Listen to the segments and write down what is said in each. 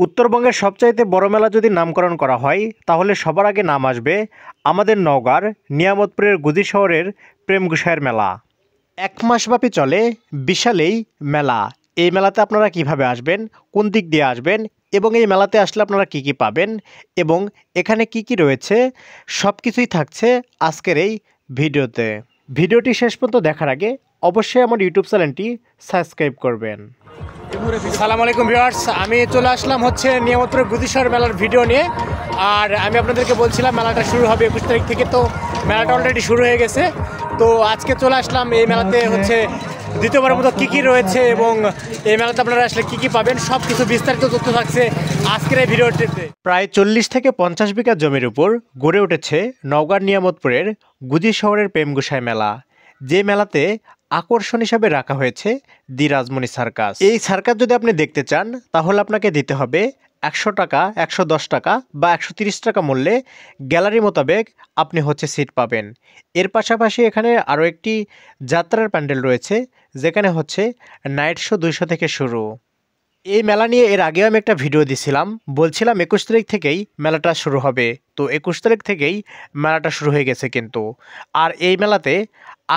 উত্তরবঙ্গের সবচাইতে বড় মেলা যদি নামকরণ করা হয় তাহলে সবার আগে নাম আসবে আমাদের নওগাঁর নিয়ামতপুরের গুজি শহরের প্রেম গোসাইয়ের মেলা। 1 মাসব্যাপী চলে বিশাল এই মেলা। এই মেলাতে আপনারা কিভাবে আসবেন, কোন দিক দিয়ে আসবেন এবং এই মেলাতে আসলে আপনারা কি কি পাবেন এবং এখানে কি কি রয়েছে সব কিছুই থাকছে আজকের এই ভিডিওতে। ভিডিওটি শেষ পর্যন্ত দেখার আগে অবশ্যই আমার ইউটিউব চ্যানেলটি সাবস্ক্রাইব করবেন। সালাম আলাইকুম ভিউয়ার্স, আমি চলে আসলাম হচ্ছে নিয়ামতপুর গুজিশহর মেলার ভিডিও নিয়ে। আর আমি আপনাদেরকে বলছিলাম মেলাটা শুরু হবে 21 তারিখ থেকে, তো মেলাটা অলরেডি শুরু হয়ে গেছে। তো আজকে চলে আসলাম এই মেলাতে হচ্ছে দ্বিতীয়বারের মতো কী কী রয়েছে এবং এই মেলাতে আপনারা আসলে কী কী পাবেন সব কিছু বিস্তারিত তথ্য থাকছে আজকের এই ভিডিওটিতে। প্রায় 40 থেকে 50 বিঘা জমির উপর গড়ে উঠেছে নওগাঁর নিয়ামতপুরের গুজি শহরের প্রেম গোসাই মেলা, যে মেলাতে আকর্ষণ হিসাবে রাখা হয়েছে দি রাজমণি সার্কাস। এই সার্কাস যদি আপনি দেখতে চান তাহলে আপনাকে দিতে হবে 100 টাকা, 110 টাকা বা 130 টাকা মূল্যে। গ্যালারি মোতাবেক আপনি হচ্ছে সিট পাবেন। এর পাশাপাশি এখানে আরও একটি যাত্রার প্যান্ডেল রয়েছে, যেখানে হচ্ছে নাইট শো 200 থেকে শুরু। এই মেলা নিয়ে এর আগেও আমি একটা ভিডিও দিছিলাম, বলছিলাম 21 তারিখ থেকেই মেলাটা শুরু হবে। তো 21 তারিখ থেকেই মেলাটা শুরু হয়ে গেছে কিন্তু। আর এই মেলাতে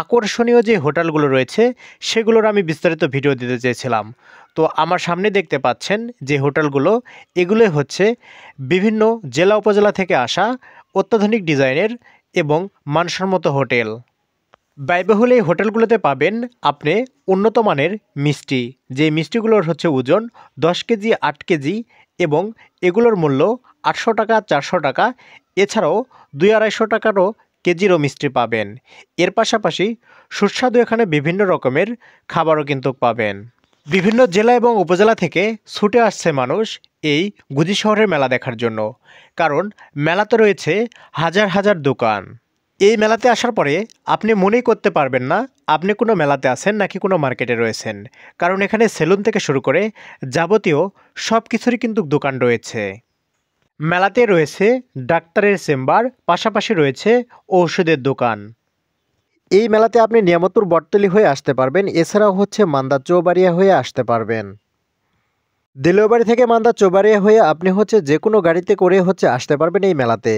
আকর্ষণীয় যে হোটেলগুলো রয়েছে সেগুলোর আমি বিস্তারিত ভিডিও দিতে চেয়েছিলাম। তো আমার সামনে দেখতে পাচ্ছেন যে হোটেলগুলো, এগুলোই হচ্ছে বিভিন্ন জেলা উপজেলা থেকে আসা অত্যাধুনিক ডিজাইনের এবং মানসম্মত হোটেল। ব্যয়বহুল এই হোটেলগুলোতে পাবেন আপনি উন্নত মানের মিষ্টি, যে মিষ্টিগুলোর হচ্ছে ওজন 10 কেজি, 8 কেজি এবং এগুলোর মূল্য 800 টাকা, 400 টাকা। এছাড়াও 200-250 টাকারও কেজিরও মিষ্টি পাবেন। এর পাশাপাশি সুস্বাদু এখানে বিভিন্ন রকমের খাবারও কিন্তু পাবেন। বিভিন্ন জেলা এবং উপজেলা থেকে ছুটে আসছে মানুষ এই গুজি শহরের মেলা দেখার জন্য, কারণ মেলাতে রয়েছে হাজার হাজার দোকান। এই মেলাতে আসার পরে আপনি মনেই করতে পারবেন না আপনি কোনো মেলাতে আছেন নাকি কোনো মার্কেটে রয়েছেন, কারণ এখানে সেলুন থেকে শুরু করে যাবতীয় সব কিছুরই কিন্তু দোকান রয়েছে। মেলাতে রয়েছে ডাক্তারের চেম্বার, পাশাপাশি রয়েছে ঔষধের দোকান। এই মেলাতে আপনি নিয়ামতপুর বটতলী হয়ে আসতে পারবেন, এছাড়াও হচ্ছে মান্দা চৌবাড়িয়া হয়ে আসতে পারবেন। দিলুয়াবাড়ি থেকে মান্দা চৌবাড়িয়া হয়ে আপনি হচ্ছে যে কোনো গাড়িতে করে হচ্ছে আসতে পারবেন এই মেলাতে।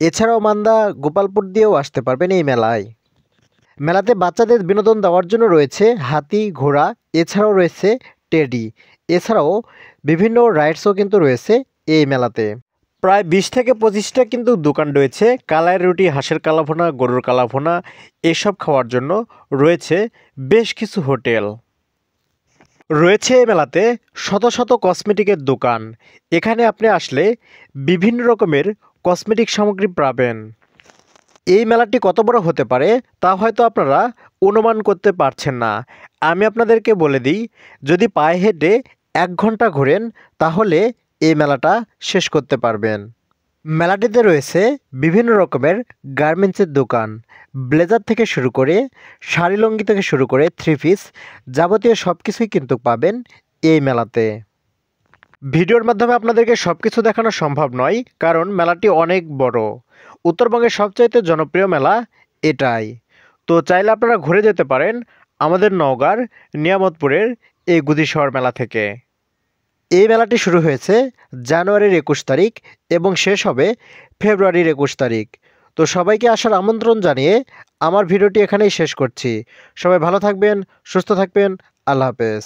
এছাড়াও মান্দা গোপালপুর দিয়েও আসতে পারবেন এই মেলায়। মেলাতে বাচ্চাদের বিনোদন দেওয়ার জন্য রয়েছে হাতি, ঘোড়া, এছাড়াও রয়েছে টেডি, এছাড়াও বিভিন্ন রাইডসও কিন্তু রয়েছে এই মেলাতে। প্রায় 20 থেকে 25টা কিন্তু দোকান রয়েছে কালাইয়ের রুটি, হাঁসের কালাভুনা, গরুর কালাভুনা এসব খাওয়ার জন্য রয়েছে বেশ কিছু হোটেল। রয়েছে এই মেলাতে শত শত কসমেটিকের দোকান। এখানে আপনি আসলে বিভিন্ন রকমের কসমেটিক সামগ্রী পাবেন। এই মেলাটি কত বড় হতে পারে তা হয়তো আপনারা অনুমান করতে পারছেন না। আমি আপনাদেরকে বলে দিই, যদি পায়ে হেঁটে 1 ঘন্টা ঘোরেন তাহলে এই মেলাটা শেষ করতে পারবেন। মেলাটিতে রয়েছে বিভিন্ন রকমের গার্মেন্টসের দোকান, ব্লেজার থেকে শুরু করে শাড়ি লুঙ্গি থেকে শুরু করে 3 পিস যাবতীয় সব কিছুই কিন্তু পাবেন এই মেলাতে। ভিডিওর মাধ্যমে আপনাদেরকে সব কিছু দেখানো সম্ভব নয়, কারণ মেলাটি অনেক বড়। উত্তরবঙ্গের সবচাইতে জনপ্রিয় মেলা এটাই। তো চাইলে আপনারা ঘুরে যেতে পারেন আমাদের নওগাঁর নিয়ামতপুরের এই গুজি শহর মেলা থেকে। এই মেলাটি শুরু হয়েছে জানুয়ারির 21 তারিখ এবং শেষ হবে ফেব্রুয়ারির 21 তারিখ। তো সবাইকে আসার আমন্ত্রণ জানিয়ে আমার ভিডিওটি এখানেই শেষ করছি। সবাই ভালো থাকবেন, সুস্থ থাকবেন, আল্লাহ হাফেজ।